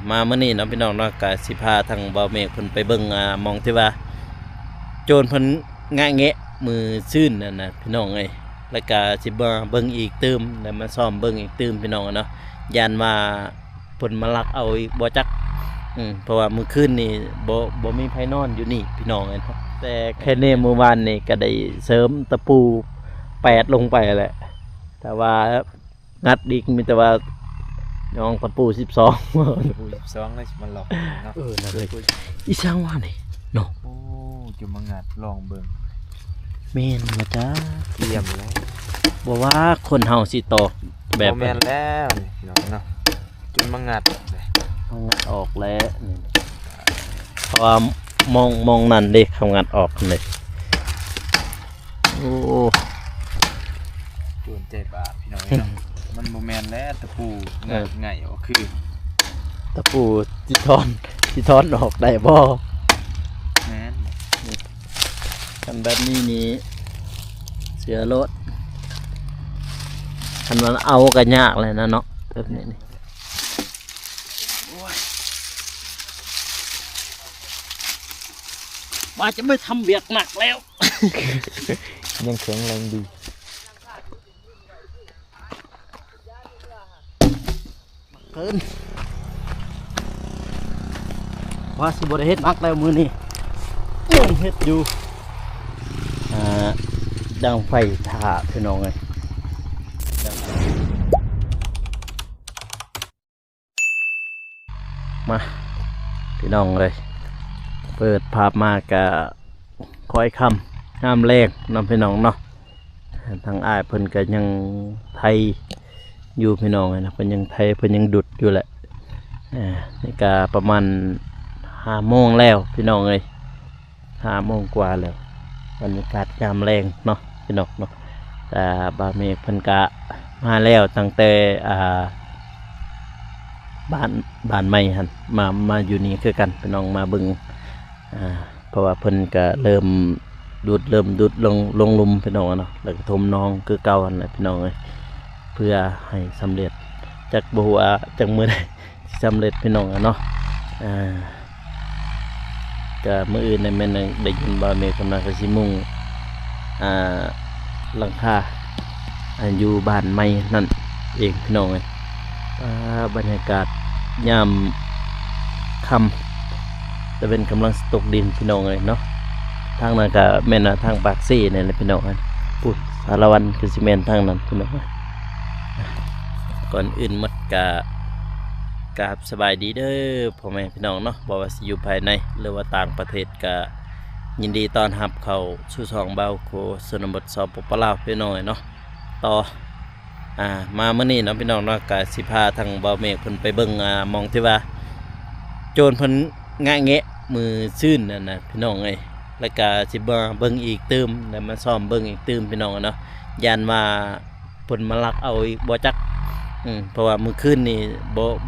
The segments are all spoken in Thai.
มาเมื่อนี้น้องพี่น้องเนาะก็สิพาทางบ่าวเมฆเพิ่นไปเบิ่งหมองที่ว่าโจรเพิ่นงะแงะมือซื่นนั่นน่ะพี่น้องเอ้ยแล้วก็สิมาเบิ่งอีกตื้มแล้วมาซ่อมเบิ่งอีกตื้มพี่น้องเนาะย่านว่าเพิ่นมาลักเอาอีกบ่จักเพราะว่ามื้อคืนนี่บ่มีไผนอนอยู่นี่พี่น้องเอ้ยแต่แค่นี้เมื่อวานนี่ก็ได้เสริมตะปู8ลงไปแหละแต่ว่างัดอีกมีแต่ว่าน้องตะปู12 ปู12เลยมันหลอกเนาะนั่นเลยอีช่างว่านี่เนาะโอ้จะมางัดลองเบิ่งแม่นมาจ้าเตรียมแล้วบ่ว่าคนเฮาสิตอกแบบแม่นแล้วนี่เนาะจนมางัดเลยเอางัดออกแล้วนี่เพราะว่ามองนั่นเด้เขางัดออกเลยโอ้โดนใจบาปพี่น้องเนาะมันบ่แม่นแล้วตะปูง่ายออกคือตะปูสิถอนออกได้บ่แม่นคันแบบนี้นี่เสือรถคันมันเอาก็ยากเลยนะเนาะแบบนี้นี่ว่าจะไม่ทำเบียกหนักแล้ว ยังแข็งแรงดีเกินว่าสิบได้เฮ็ดนักแล้วมือนี่ยังเฮ็ดอยู่ดังไฟถ่าพี่น้องเลยมาพี่น้องเลยเปิดภาพมากะคอยคำห้ามแรกน้องพี่น้องเนาะทางอ้ายเพิ่นก็ยังไทยอยู่พี่น้องเลยนะเพิ่นยังไทยเพิ่นยังดุดอยู่แหละนี่ก็ประมาณ5 โมงแล้วพี่น้องเลย5 โมงกว่าแล้วบรรยากาศยามแรงเนาะพี่น้องเนาะแต่บ่าวเมฆเพิ่นก็มาแล้วตั้งแต่บ้านใหม่หั่นมาอยู่นี่คือกันพี่น้องมาเบิ่งเพราะว่าเพิ่นก็เริ่มดุดลงลุมพี่น้องเนาะแล้วก็ทมน้องคือเก่าหั่นแหละพี่น้องเอ้ยเพื่อให้สำเร็จจักบ่ฮู้ว่าจักมื้อใดสิสำเร็จพี่น้องเนาะก็มื้ออื่นนี่แม่นได้ยินบ่าวเมฆกำลังสิมุ่งหลังคาอยู่บ้านใหม่นั่นเองพี่น้องเอ้ยบรรยากาศยามค่ำจะเป็นกำลังตกดินพี่น้องเลยเนาะทางนั้นก็แม่นทางปากซี่นี่แหละพี่น้องพูดสารวันคือซีเมนทางนั้นพี่น้องก่อนอื่นมัดกราบสบายดีเด้อพ่อแม่พี่น้องเนาะบ่ว่าสิอยู่ภายในหรือว่าต่างประเทศก็ยินดีต้อนรับเข้าสู่ช่องเบาโคชนบทสปปลาวพี่น้องเนาะต่อมาเมื่อนี้น้องพี่น้องเนาะก็สิพาทางบ่าวเมฆเพิ่นไปเบิ่งหมองที่ว่าโจรเพิ่นงะแงะมือซื่นนั่นน่ะพี่น้องเอ้ยแล้วก็สิมาเบิ่งอีกตื้มแล้วมาซ่อมเบิ่งอีกตื้มพี่น้องเนาะย่านว่าเพิ่นมาลักเอาอีกบ่จักเพราะว่ามื้อคืนนี่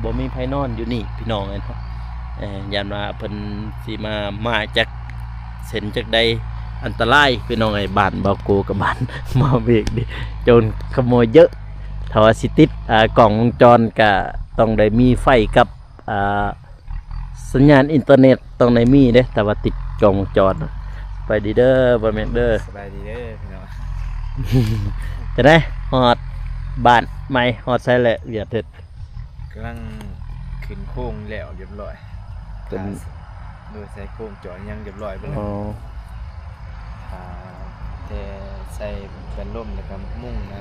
บ่มีไผนอนอยู่นี่พี่น้องเอ้ยเนาะย่านว่าเพิ่นสิมาจากเส้นจากใดอันตรายพี่น้องไอ้บ้านบ่าวโกกับบ้านมาเบกดิโจรขโมยเยอะถ้าว่าสิติดกล่องวงจรก็ต้องได้มีไฟกับสัญญาณอินเทอร์เน็ตต้องได้มีเด้แต่ว่าติดกล่องวงจรไปดีเด้อบ่แม่นเด้อสบายดีเด้อพี่น้องจะได้ฮอดบ้านใหม่ฮอดใส่แหละเวียดเฮ็ดกำลังขึ้นโค้งแล้วเรียบร้อยเป็นโดยใส่โค้งจอยังเรียบร้อยไปแล้วแต่ใส่เป็นร่มแล้วก็มุ่งนะ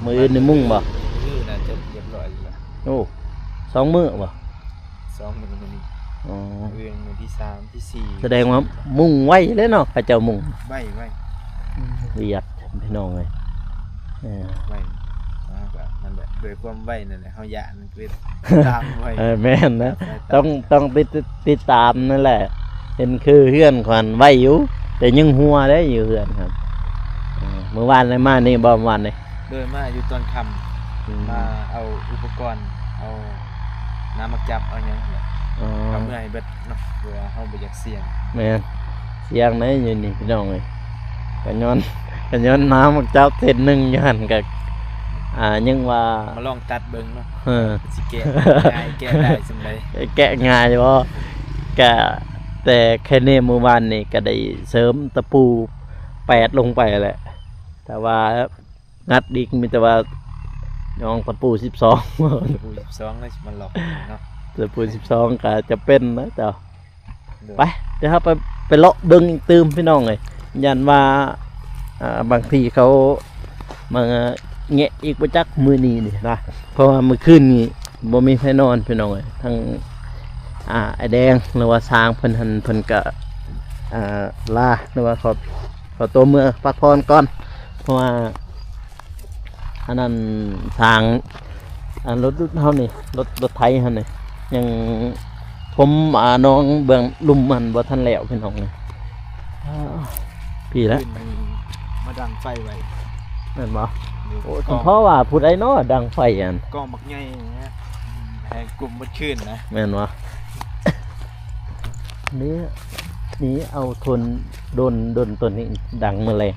มืออื่นนี่มุ่งบ่น่าจะเรียบร้อยแล้วโอ้2 มื้อบ่2 มื้อมื้อนี้มื้อที่3ที่4แสดงว่ามุ่งไว้แล้วเนาะพระเจ้ามุ่งไว้เวียดพี่น้องเอ้ยไว้นั่นแหละโดยความไว้นั่นแหละเฮาย่านคือตามไว้แม่นนะต้องติดตามนั่นแหละเห็นคือเฮือนขวัญไว้อยู่แต่ยังหัวได้อยู่เฮือนครับเมื่อวานเลยมานี่บ่เมื่อวานนี่โดยมาอยู่ตอนค่ำมาเอาอุปกรณ์เอาน้ำมักจับเอาหยังเอาเมื่อให้เบิดเนาะเพื่อเฮาบ่อยากเสี่ยงแม่นเสี่ยงไหนอยู่นี่พี่น้องเอ้ยกันย้อนน้ำมักจับเส้นนึงอยู่หั่นก็ ยังว่า มาลองตัดเบิ่งเนาะ เออ สิแก้ง่ายแก้ได้สำใด แกะง่ายบ่แกะแต่แค่นี้เมื่อวานนี่ก็ได้เสริมตะปู8ลงไปแหละแต่ว่างัดอีกมีแต่ว่าน้องตะปู12 ผู้12เลยสิมาลองเนาะ ตะปู12ก็จะเป็นนะเจ้าไปเดี๋ยวเราไปเลาะเบิ่งอีกตื่มพี่น้องเอ้ยยันว่าบางทีเขามาแงะอีกบ่จักมื้อนี้นี่นะเพราะว่ามื้อคืนนี้บ่มีไผนอนพี่น้องเอ้ยทั้งไอ้แดงหรือว่าช้างเพิ่นก็ลาหรือว่าขอตัวเมื่อพักผ่อนก่อนเพราะว่าอันนั้นช้างรถเฮานี่รถไถเฮานี่ยังผมน้องเบื้องลุ่มมันบ่ทันแล้วพี่น้องนี่พี่แล้ว ขึ้นมาดังไฟไว้ แม่นบ่ โอ้ เพราะว่าผู้ใดเนาะดังไฟอัน กล้องบักใหญ่อย่างเงี้ยให้กลุ่มบ่ขึ้นนะ แม่นบ่ นี่เอาทนโดนตัวนี้ดังแมลง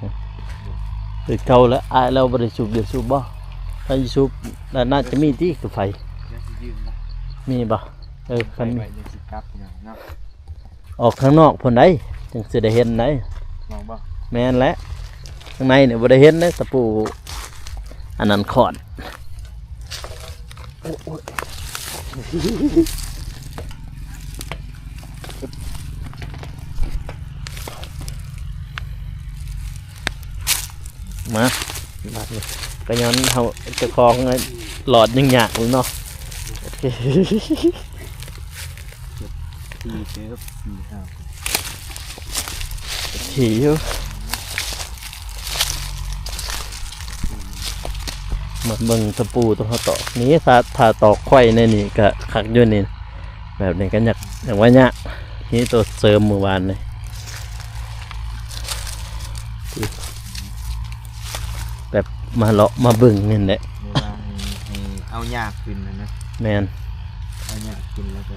คือเก่าแล้วเราบ่ได้สูบเดี๋ยวสูบบ่ถ้าสิสูบแล้วน่าจะมีที่คือไฟ เดี๋ยวสิยืนนะ มีบ่คั ไฟ นมี ไว้เดี๋ยวสิกลับอย่างเนาะ ออกข้างนอกพุ่นได้จังสิได้เห็นได้ มองบ่ แม่นแหละข้างในเนี่ยบ่ได้เห็นนะตะปูอันนั้นขอดมาบาดนี้ก็ย้อนเฮาเจะคลองหลอดยังยากเลยเนาะโอเค ตีเซฟตีห้า ขี่อยู่มาเบิ่งตะปูตรงเขาตอกนี้ถ้าตอกไข่ในนี่ก็คักอยู่นี่แบบนี้ก็อยากว่าเนี่ยนี่ตัวเสริมเมื่อวานเลยแบบมาเลาะมาเบิ่งนี่แหละ เวลาให้เอาหญ้าขึ้นนะ แมน เอาหญ้าขึ้นแล้วก็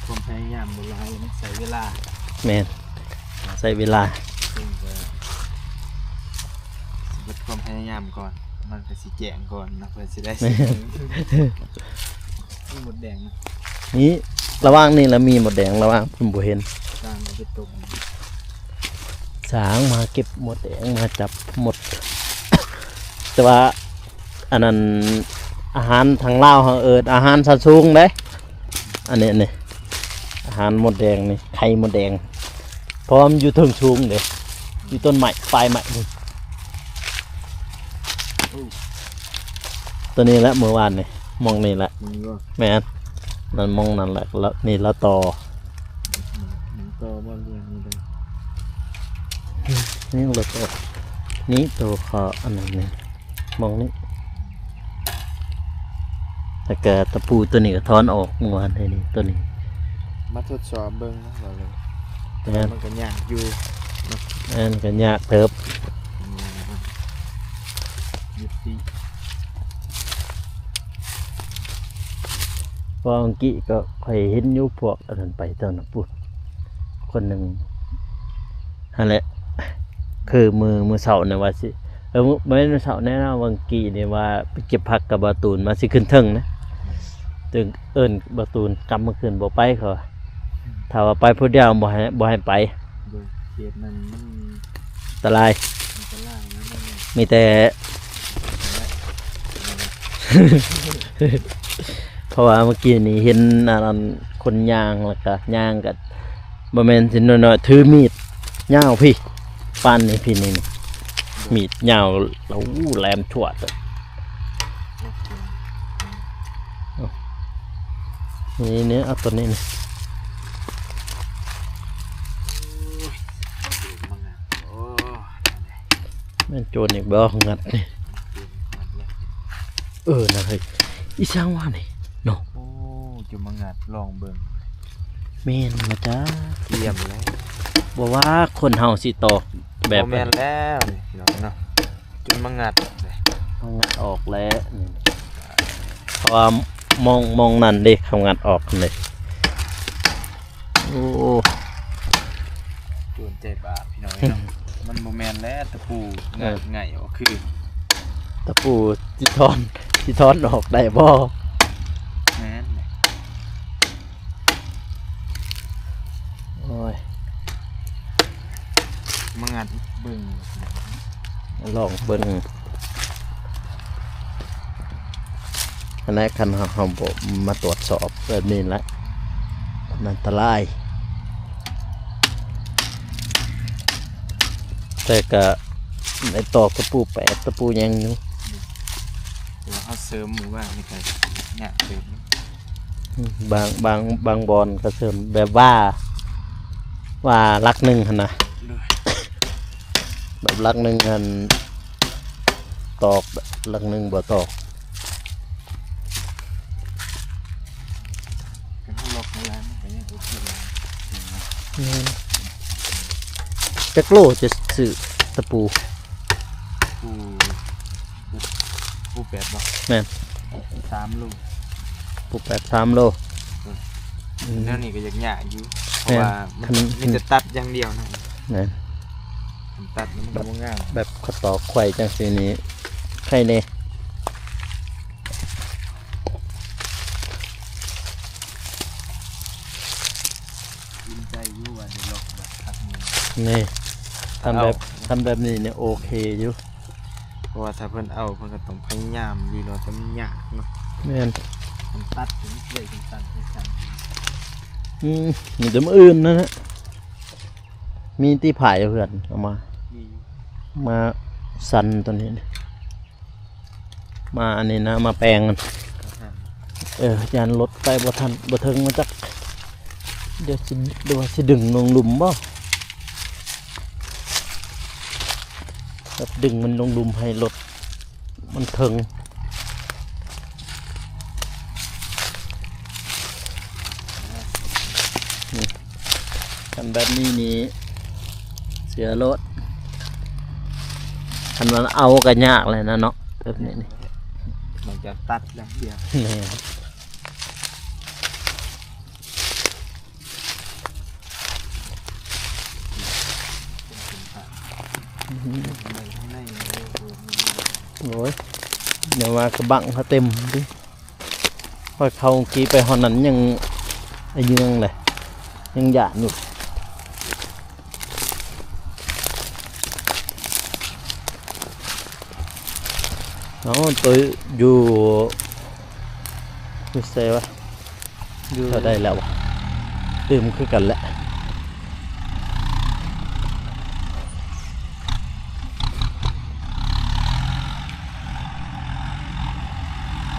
ความพยายามบ่หลายมันใช้เวลา แมนใช้เวลา ซึ่งก็ลดความพยายามก่อนมันก็สิแจ้งก่อนนะเพื่อสิได้สิมีหมดแดงนะ นี่ระหว่างนี่แล้วมีหมดแดงระหว่างผมบ่เห็น สร้างไปตก สางมาเก็บหมดแดงมาจับหมด แต่ว่าอันนั้นอาหารทางลาวเขาอาหารสัตว์สูงเด้อันนี้นี่อาหารหมดแดงนี่ไข่หมดแดงเพราะมันอยู่เทิงสูงเด้อยู่ต้นไม้ปลายไม้นี่ตัวนี้แหละเมื่อวานนี่มองนี่แหละ มันก็ แม่นนั่นมองนั่นแหละแล้วนี่แล้วต่อ มันโตบ่เรื่องนี้เลย นี่แล้วต่อนี่ตัวคออันนั้นนี่มองนี่แต่กตะปูตัวนี้ก็ถอนออกเมื่อวานนี่ตัวนี้ มาทดสอบเบิ่งนะว่าเลย แม่น มันก็ยากอยู่ อันก็ยากเติบ ยุติ เพราะเมื่อกี้ก็เคยเห็นอยู่พวกอันนั้นไปตอนนั้นพูดคนหนึ่งนั่นแหละคือมือเสาเนี่ยว่าสิไม่ใช่มือเสาแน่นอนเมื่อกี้เนี่ยว่าไปเก็บผักกับบาตูนมาสิขึ้นเทิงนะจึงบาตูนกำมาขึ้นบ่ไปเขาถ้าว่าไปผู้เดียวบ่ให้ไป โดยเขตนั้นมัน อันตราย อันตรายนะมัน มีแต่ เพราะว่าเมื่อกี้นี่เห็นอันนั้นคนย่างแล้วก็ย่างกับบ่แม่นสิน้อยๆถือมีดยาวพี่ปานนี่พี่นี่มีดยาวแล้วแหลมชวดเลยนี่เนี่ยเอาตัวนี้นี่ มันอ่ะโอ้ แม่นโจรอีกบ่งัดนี่นะเฮ้ยอีช่างว่านี่เนาะ โอ้จุมังงัดลองเบิ่ง แม่นมาจ้า เยี่ยมแล้ว บ่ว่าคนเฮาสิตอกแบบ โอ้แม่นแล้วนี่พี่น้องเนาะจุมังงัดเลย เอางัดออกแล้วนี่เพราะว่ามองนั่นเด้เขางัดออกเลยโอ้ โดนใจบาปพี่น้องเนาะมันบ่แม่นแล้วตะปูงัดง่ายเอาคือ ตะปูที่ทอนออกได้บ่ แม่น โอ้ย มางัดเบิ่ง ลองเบิ่งอันนั้นคันเฮาบ่มาตรวจสอบแบบนี้ละมันอันตรายแต่ก็ไอ้ตอกตะปูแปดตะปูยังอยู่ เดี๋ยวเขาเสริมหมู่บ้านนี่ก็เนี่ยเสริม บางบอนก็เสริมแบบว่าลักหนึ่งหั่นนะ เลย แบบลักหนึ่งหั่นตอกลักหนึ่งบ่ตอก เป็นผู้ล็อกในร้านมันก็ยังโอเคเลย จักโลจะซื้อตะปู ผู้ผู้แปดบ่ แม่น 3 ลูก ปูแปด3 โล แนวนี้ก็ยังยากอยู่เพราะว่ามันจะตัดอย่างเดียวนะ นั่น มันตัดแล้วมันก็บ่งาม แบบเขาตอกไข่จังสีนี้ไข่เน่ ยินใจอยู่ว่าได้ล็อกแบบทักมือ นี่ทำแบบ เอา ทำแบบนี้เนี่ยโอเคอยู่ เพราะว่าถ้าเพิ่นเอาเพิ่นก็ต้องพยายามดีเนาะแต่มันยากเนาะ แม่น มันตัดถึงเลื่อยถึงตัดถึงสั่น มีแต่มื้ออื่นนะฮะมีที่ผายเพื่อนเอามา มีอยู่ มาสันตัวนี้นี่มาอันนี้นะมาแปลงมัน ก็ห้าม ยานรถไปบ่ทันบ่ถึงมาจักเดี๋ยวสิดูว่าสิดึงลงหลุมบ่แบบดึงมันลงหลุมให้รถมันถึงนี่กันแบบนี้นี่เสียรถคันมันเอากันยากเลยนะเนาะแบบนี้นี่ มันจะตัดอย่างเดียว แม่โอ้ยเดี๋ยวมากระบังเขาเต็มดิพอเขากี้ไปหอนั้นยังไอ้เยืองเลยยังหยาดอยู่เนาะตัวอยู่เซวะเท่าได้แล้ววะตื่มคือกันแหละ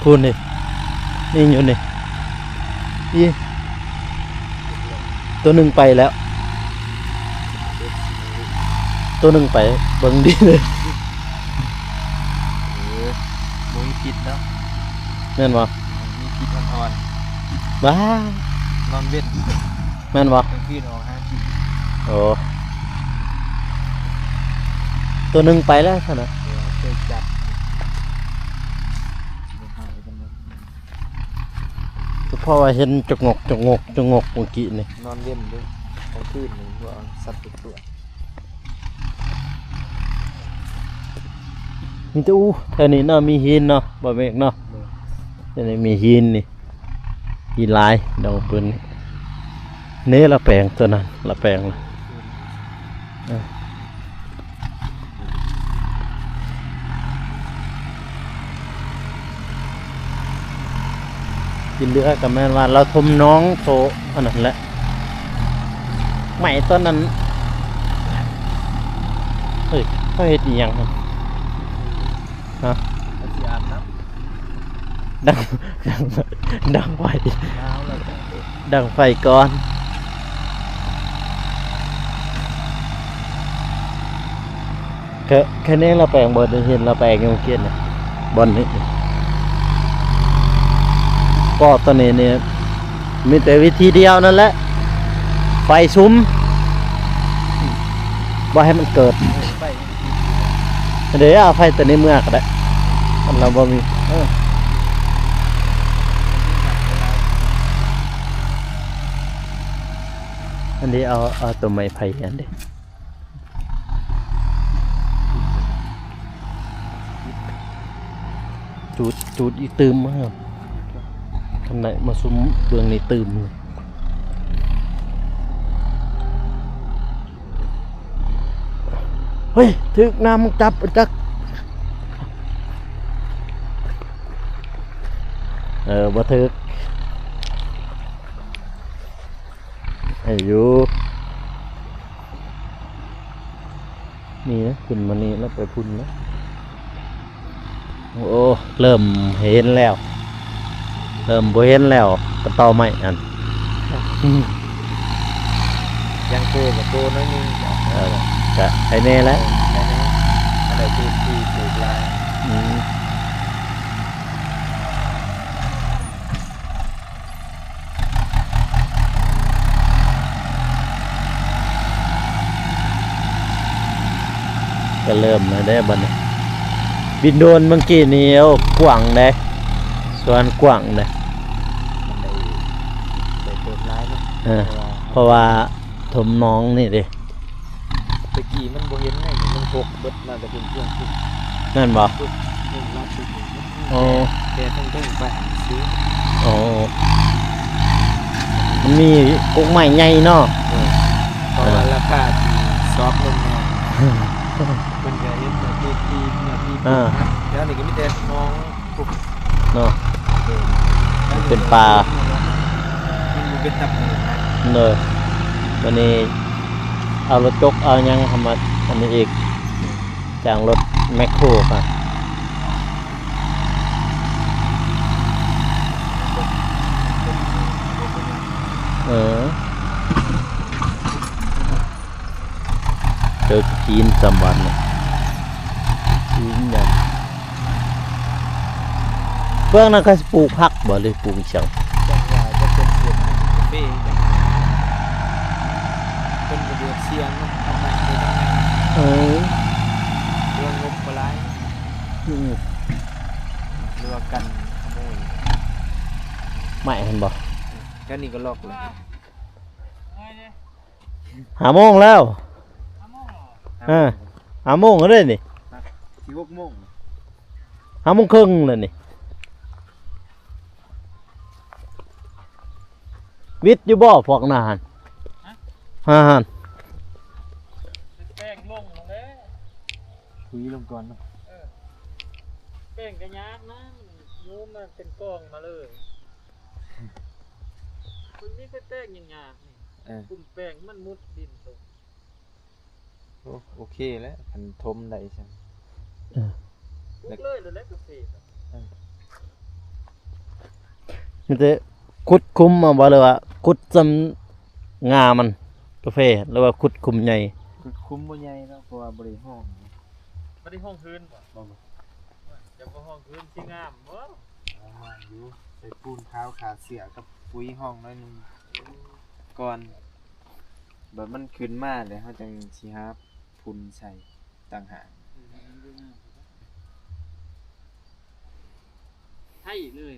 คุณนี่นี่อยู่นี่ยี่ตัวหนึ่งไปแล้ว ตัวหนึ่งไปเบิ่งดีเลย มุ้ยคิดเนาะ แม่นบ่ มีคิดอ่อน บ้า ๆนอนเว้น แม่นบ่ กลางคืนออก5 คิด โอ้ตัวหนึ่งไปแล้วขนาด เดี๋ยวเคยจับเดี๋ยวหายกันนะ เพราะว่าเห็นจกงกเมื่อกี้นี่ นอนเว้นด้วยกลางคืนนี่พวกเอาสัตว์ตัว มีแต่อู้แถวนี้เนาะมีหินเนาะบ่เมกเนาะแถวนี้มีหินนี่หินลายดองปืนนี่เนื้อละแปลงตัวนั้นละแปลงละกินเลือกับแม่นว่าเราทมน้องโตอันนั้นแหละใหม่ตอนนั้นเฮ้ยเขาเฮ็ดอีหยังครับฮะ เอาสิอาบน้ ดังดังไฟ ำน้ำแล้วก็ ดังไฟก่อนแค่นี้เราแปลงบอลเห็นเราแปลงยังเกียนนะบอลนี่ก็ตอนนี้เนี่ยมีแต่วิธีเดียวนั่นแหละไฟซุ้มว่าให้มันเกิด ไป เดี๋ยวเอาไฟตัวนี้เมื่อก็ได้มันเราบ่มีอันนี้เอาตัวไม้ไผ่อันเดียว จูดอีตืมมาครับทำไหนมาซุ้มเบืองนี้ตืมเลยเฮ้ยถึกน้ำมึงจับจักบ่ถึกอายุนี่นะขึ้นมานี่แล้วไปพุ่นนะโอ้เริ่มเห็นแล้วเริ่มบ่เห็นแล้วก็ต่อไม้อัน ยังโกกับโกน้อยนึง ก็ไอ้แน่แล้ว แค่นี้อะไรที่ปลูกลาย อืมก็เริ่มแล้วได้บัดนี้บินโดรนเมื่อกี้นี้เอากว้างได้ส่วนกว้างได้ มันได้ปลูกลายเนาะ เพราะว่าถมน้องนี่ดิ ตะกี้มันบ่เห็นไงมันพกเบิดมาแต่เป็นเครื่องพุ่ง นั่นบ่ พุ่งลาดพุ่ง โอ้ แต่ต้องไปหาซื้อ โอ้มันมีกกใหม่ใหญ่เนาะ เพราะว่าราคาที่ซอฟต์ลงมาเป็นก็เห็นแบบตีเนี่ยตีแล้วนี่ก็มีแต่น้องพวก เนาะเป็นปลา มันอยู่เป็นตับหมูนะ เลยวันนี้เอารถจกเอายังทำมาอันนี้อีกจ้างรถแมคโครค่ะเจอจีนสามวันเลยจีนอย่างเบื้องนั้นก็ปลูกผักบ่เลยปลูกเฉียง จังหวะจะเป็นเสียงเบ้เป็นกระเดือกเสียงทำไมไม่ได้เรื่องงบปลายหรือว่ากันขโมย ไม่เห็นบ่ ก็นี่ก็ลอกเลย 5 โมงแล้ว5 โมงก็ได้นี่ ที่6 โมง 5 โมงครึ่งเลยนี่วิทย์อยู่บ่พวกนาหันหัน แป้งลงเลย คุยลงก่อนเนาะ แป้งกระยากนะมูมันเป็นกล้องมาเลยคุณนี่ก็แป้งยังยากนี่คุณแป้งมันมุดดินลง โอเคแล้วคันทมได้ใช่ มุดเลยแล้วกาแฟ มันจะขุดคุ้มมาบ่เลยว่าขุดจำงามันกาแฟหรือว่าขุดคุมใหญ่ คือคุ้มบ่ใหญ่เนาะเพราะว่าบ่ได้ห้อง ไม่ได้ห้องคืนป่ะจะมาห้องคืนที่งามบ่ มาอยู่ใส่ปูนขาวขาเสือกับปุ๋ยห้องน้อยนึงก่อนแบบมันขึ้นมาเลยเฮาจังสิหาพุ่นใส่ต่างหาก ให้เลย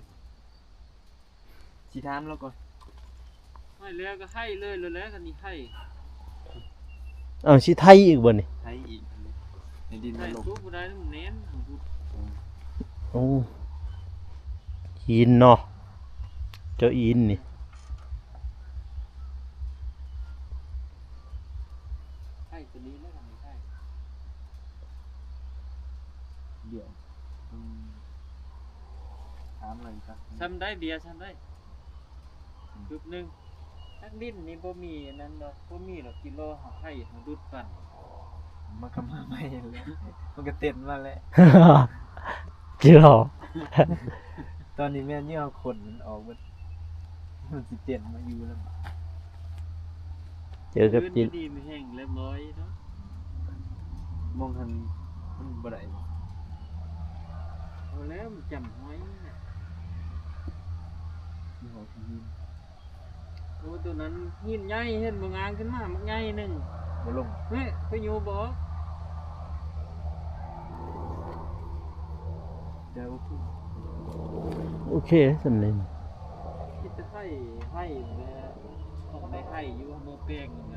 สิถามแล้วก่อน ให้แล้วก็ให้เลยแล้วกันนี่ให้ เอาสิไทยอีกบ่นี่ ให้อีกในดิน ให้ มันลง ทุกผู้ใดมันเน้น โอ้อินเนาะเจ้าอินนี่ ให้ตัวนี้แล้วกันนี่ให้ เดี๋ยวถามอะไรครับ ทำได้เบียร์ทำได้จุดหนึ่งนักดิ้นนี่บ่มีอันนั้นเนาะบ่มีหรอกกิโลหาให้หาดุดปั่น มันก็มาไม่แล้วมันก็เต้นมาแล้ว จิหรอ ตอนนี้แม่เนี่ยเอาขนมันออกมันสิเต้นมาอยู่แล้ว เจอกับจิน ดีไม่แห้งเรียบร้อยเนาะ มองทันมันบ่ได้ เอาแล้วมันจำไว้น่ะ ที่หัวที่หิน โอ้ตัวนั้นหินใหญ่เห็นบ่งามขึ้นมามันใหญ่หนึง บ่ลง เฮ้ยไปอยู่บ่ เดี๋ยว โอเคสำเร็จ คิดจะให้แม่ต้องได้ให้อยู่บ่แป้งยังไง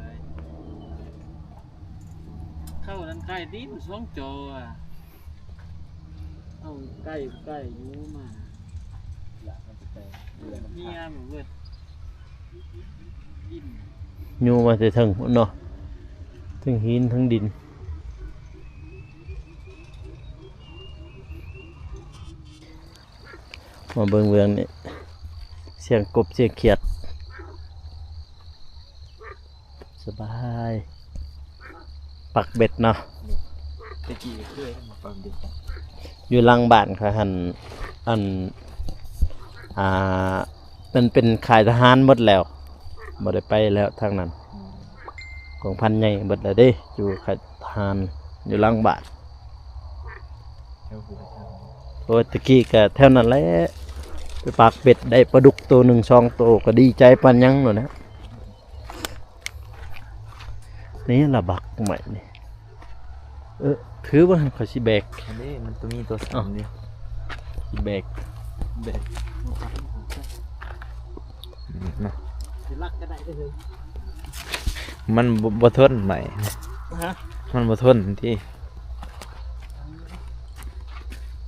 เข้านั้นใกล้ดิน2 จออ่ะ เอาใกล้อยู่มาอยากมันไปเมียหนูเว้ยดิน อยู่มาแต่ทั้งเนาะทั้งหินทั้งดินมาเบิ่งนี่เสียงกบเสียงเขียดสบายปักเบ็ดเนาะ ตะกี้เคยมาฟังดิ อยู่หลังบ้านค่ะหันมันเป็นค่ายทหารหมดแล้วบ่ได้ไปแล้วทางนั้นของพันใหญ่เบิดแล้วเด้อยู่ค่ายทหารอยู่หลังบ้าน เจ้าผู้ชาย โอ้ยตะกี้ก็แถวนั้นแหละไปปากเป็ดได้ปลาดุกตัวหนึ่งสองตัวก็ดีใจปานยังเลยนะนี่ละบักใหม่นี่ถือว่าเขาสิแบก อันนี้มันตัวมีตัวสามเดียว สิแบก นะ สิรักก็ได้เด้อ มันบ่ทนใหม่ ฮะ มันบ่ทนที่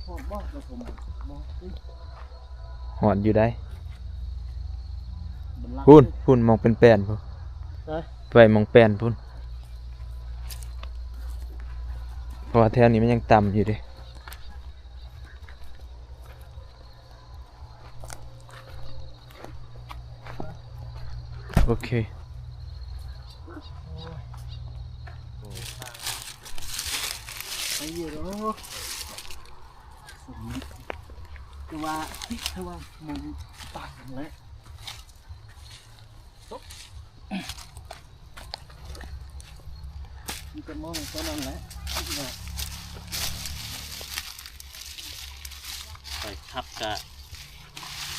พอบ่ก็ผมบ่ หอดอยู่ได้ บันลัง พุ่นมองเป็นแป้นพุ่น เอ้ย ไปมองแป้นพุ่นเพราะว่าแถวนี้มันยังต่ำอยู่เดิโอเค ไปอยู่เนาะคือว่ามันตักแล้วมันจะมองตัวนั้นแหละ ไปทับกะ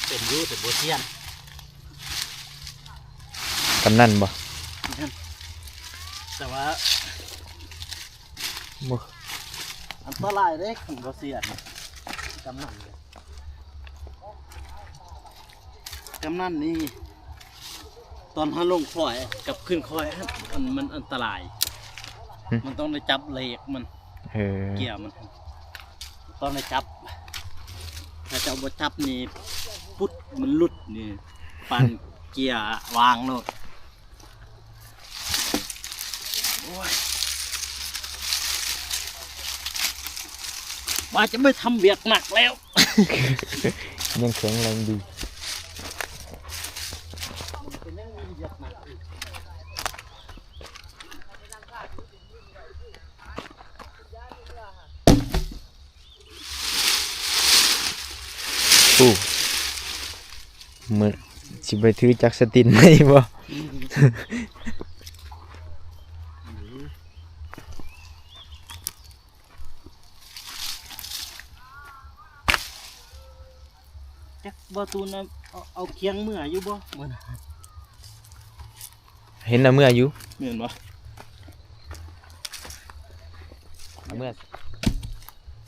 เป็นยูแต่บัวเทียน กำนันบ่ แต่ว่า บ่ อันตรายเด้ขันบ่เสียกำนันนี่ตอนหาลงคอยกับขึ้นคอยมันอันตราย มันต้องได้จับเหล็กมัน เออ เกี่ยวมันต้องได้จับ ถ้าเจ้าบ่จับนี่ปุ๊ดมันหลุดนี่ปันเกียร์วางโลดโอ้ยว่าจะไม่ทำเบียกหนักแล้ว ยังแข็งแรงดีมือสิไปถือจักสตินไหมบ่ จักบ่ตูนเอาเคียงเมื่ออยู่บ่มื้อน่ะ เห็นน่ะเมื่ออยู่ แม่นบ่ เมื่อ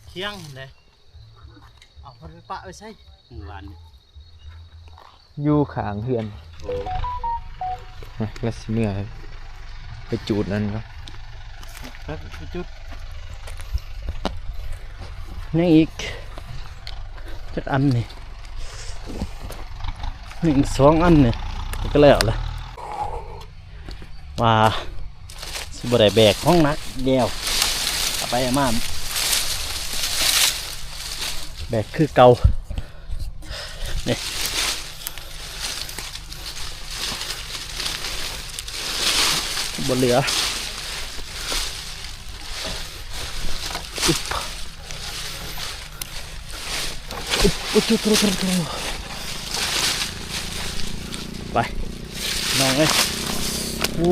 เคียงเด้เอาเพิ่นไปปะไว้ใส่เมื่อวานนี่ อยู่ข้างเฮือน โอ้ แล้วสิเมื่อไปจูดนั่นก็ ครับจุด นี่อีกจักอันนี่1 2 อันนี่ก็แล้วแหละว่าสิบ่ได้แบกห้องนักเดียวเอาไปเอามาแบกคือเก่านี่บนเหลืออุ๊บทุไปน้องเอ้ยโอ้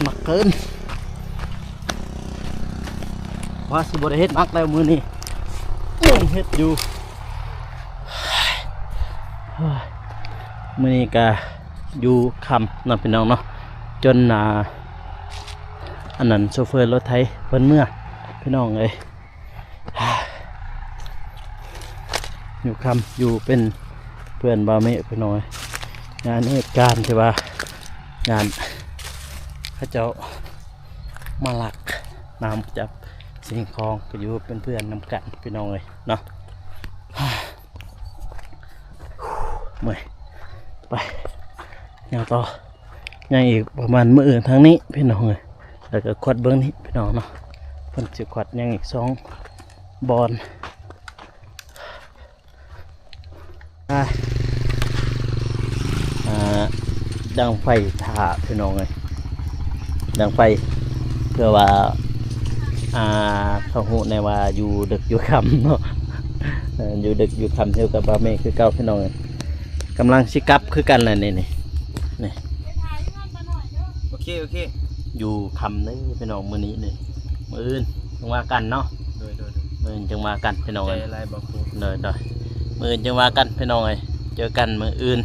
หนักเกินว่าสิบได้เฮ็ดหนักแล้วมือนี้ยังเฮ็ดอยู่มือนี้ก็อยู่คำนะพี่น้องเนาะจนอันนั้นโชเฟอร์รถไถเพิ่นเมื่อพี่น้องเอ้ยอยู่คำอยู่เป็นเพื่อนบาเมะพี่น้อยงานเหตุการณ์ที่ว่างานเขาเจ้ามาหลักน้ำจาก สิ่งของก็อยู่เป็นเพื่อนนำกันพี่น้องเลยเนาะ เมื่อยไปยังต่อยังอีกประมาณมื้ออื่นทางนี้พี่น้องเลยแล้วก็ขวดเบื้องนี้พี่น้องเนาะเพิ่นสิขวดยังอีก2 บอลดังไฟถ่าพี่น้องเลยดังไฟเพื่อว่าเขาหูในว่าอยู่ดึกอยู่ค่ำเนาะ อยู่ดึกอยู่ค่ำเท่ากับบาเมคือเก่าพี่น้องกำลังชิกลับคือกันเลยนี่ โอเคโอเค อยู่ค่ำเลยพี่น้องมื้อนี้นี่มื้ออื่นจังว่ากันเนาะ โดย มื้ออื่นจังว่ากันพี่น้อง ใจ เอ้ย ลายบอกครู มื้ออื่นจังว่ากันพี่น้องเอ้ยเจอกันมื้ออื่น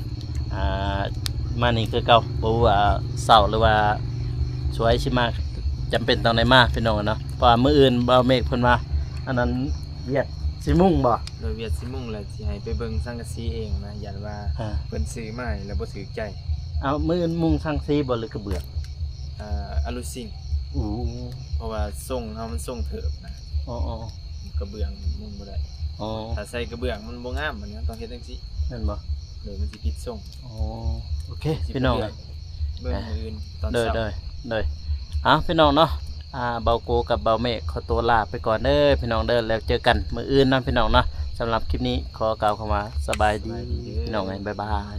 มานี่คือเก่าบ่ว่าเช้าหรือว่าสวยสิมาจำเป็นต้องได้มาพี่น้องเนาะเพราะว่ามื้ออื่นบ่าวเมฆเพิ่นว่าอันนั้นเวียดสิมุ่งบ่ โดยเวียดสิมุ่งแหละสิให้ไปเบิ่งสังกะสีเองนะยันว่า อ่า เพิ่นซื้อมาให้แล้วบ่ถือใจ เอามื้ออื่นมุ่งสังซีบ่หรือกระเบือก อลูซิง อู้ เพราะว่าส่งเฮามันส่งเถิบนะ อ๋อ กระเบื้องมุ่งบ่ได้ อ๋อ ถ้าใส่กระเบื้องมันบ่งามมันต้องเฮ็ดจังซี่ นั่นบ่ โดยมันสิผิดส่ง อ๋อโอเคพี่น้อง เบิ่งมื้ออื่นตอน เด้อ เช้า พี่น้องเนาะเบาโกกับเบาเมฆขอตัวลาไปก่อนเด้อพี่น้องเด้อแล้วเจอกันมื้ออื่นนะพี่น้องเนาะสำหรับคลิปนี้ขอกล่าวคำว่าสบายดีพี่น้องไงบ๊ายบาย